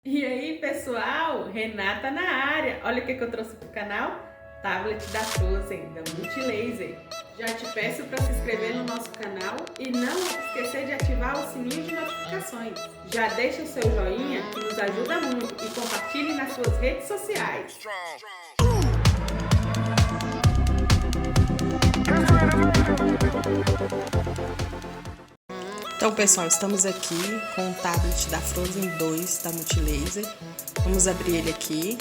E aí, pessoal, Renata na área. Olha o que eu trouxe pro canal, tablet da Frozen, da Multilaser. Já te peço para se inscrever no nosso canal e não esquecer de ativar o sininho de notificações. Já deixa o seu joinha, que nos ajuda muito, e compartilhe nas suas redes sociais. Então, pessoal, estamos aqui com o tablet da Frozen 2 da Multilaser. Vamos abrir ele aqui.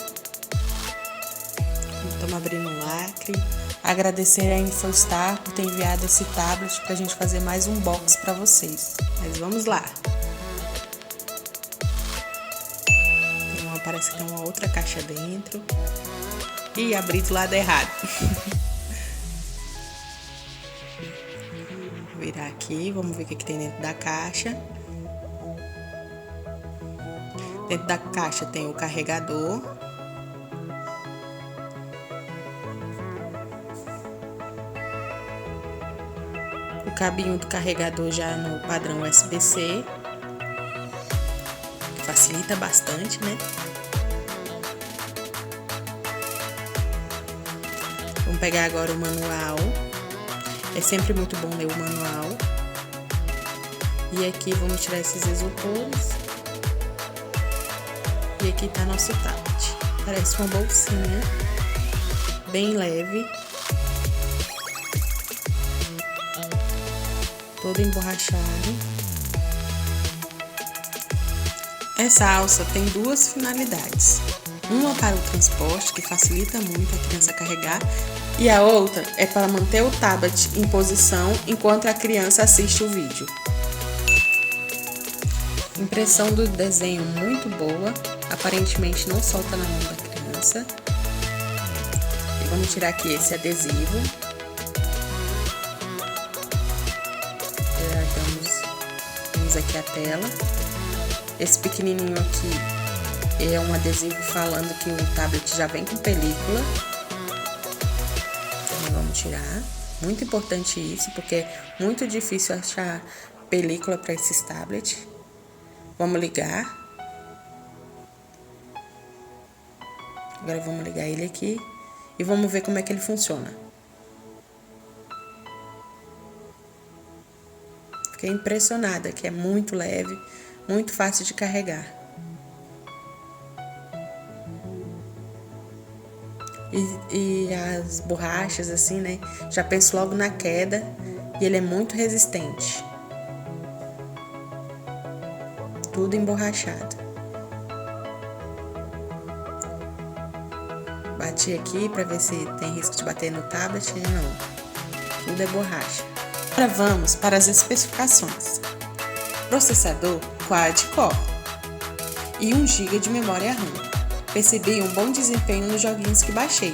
Estamos abrindo um lacre. Agradecer a InfoStar por ter enviado esse tablet para a gente fazer mais um box para vocês. Mas vamos lá. Parece que tem uma outra caixa dentro. E abri do lado errado. Vou virar aqui, vamos ver o que tem dentro da caixa. Dentro da caixa tem o carregador. O cabinho do carregador já no padrão USB-C, que facilita bastante, né? Vamos pegar agora o manual. É sempre muito bom ler o manual. E aqui vamos tirar esses isopores. E aqui tá nosso tablet. Parece uma bolsinha, bem leve. Todo emborrachado. Essa alça tem duas finalidades. Uma para o transporte, que facilita muito a criança carregar, e a outra é para manter o tablet em posição enquanto a criança assiste o vídeo. Impressão do desenho muito boa, aparentemente não solta na mão da criança. E vamos tirar aqui esse adesivo. Temos aqui a tela. Esse pequenininho aqui é um adesivo falando que o tablet já vem com película. Então vamos tirar. Muito importante isso, porque é muito difícil achar película para esses tablets. Vamos ligar. Agora vamos ligar ele aqui e vamos ver como é que ele funciona. Fiquei impressionada que é muito leve, muito fácil de carregar. E as borrachas, assim, né? Já penso logo na queda e ele é muito resistente. Tudo emborrachado. Bati aqui para ver se tem risco de bater no tablet. Não, tudo é borracha. Agora vamos para as especificações. Processador quad-core e 1 GB de memória RAM. Percebi um bom desempenho nos joguinhos que baixei.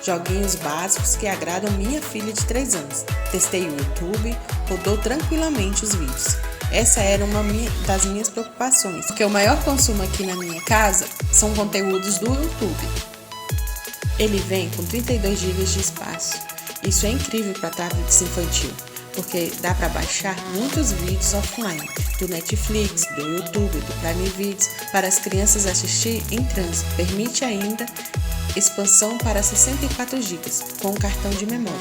Joguinhos básicos que agradam minha filha de 3 anos. Testei o YouTube, rodou tranquilamente os vídeos. Essa era uma das minhas preocupações, porque o maior consumo aqui na minha casa são conteúdos do YouTube. Ele vem com 32 GB de espaço. Isso é incrível para tablets infantil, porque dá para baixar muitos vídeos offline, do Netflix, do YouTube, do Prime Videos, para as crianças assistir em trânsito. Permite ainda expansão para 64 GB, com cartão de memória.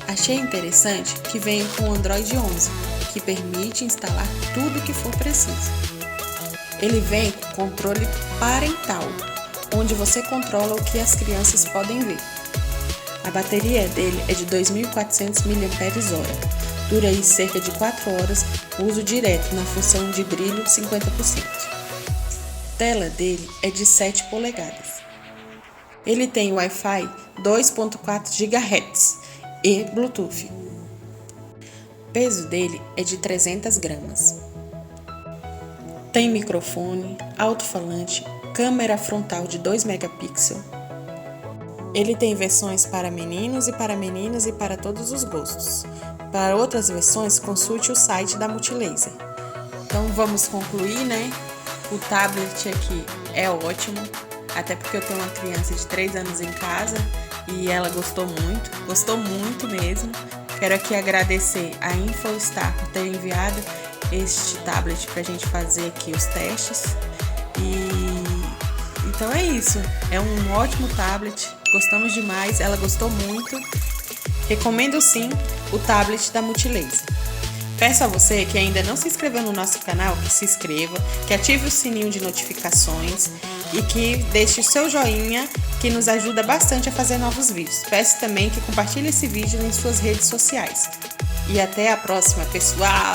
Achei interessante que vem com Android 11, que permite instalar tudo que for preciso. Ele vem com controle parental, onde você controla o que as crianças podem ver. A bateria dele é de 2.400 mAh, dura aí cerca de 4 horas, uso direto na função de brilho 50%. A tela dele é de 7 polegadas. Ele tem Wi-Fi 2.4 GHz e Bluetooth. O peso dele é de 300 gramas. Tem microfone, alto-falante, câmera frontal de 2 megapixels. Ele tem versões para meninos e para meninas e para todos os gostos. Para outras versões, consulte o site da Multilaser. Então vamos concluir, né? O tablet aqui é ótimo, até porque eu tenho uma criança de 3 anos em casa e ela gostou muito mesmo. Quero aqui agradecer a InfoStar por ter enviado este tablet para a gente fazer aqui os testes. E Então é isso, é um ótimo tablet, gostamos demais, ela gostou muito. Recomendo sim o tablet da Multilaser. Peço a você que ainda não se inscreveu no nosso canal, que se inscreva, que ative o sininho de notificações e que deixe o seu joinha, que nos ajuda bastante a fazer novos vídeos. Peço também que compartilhe esse vídeo em suas redes sociais. E até a próxima, pessoal!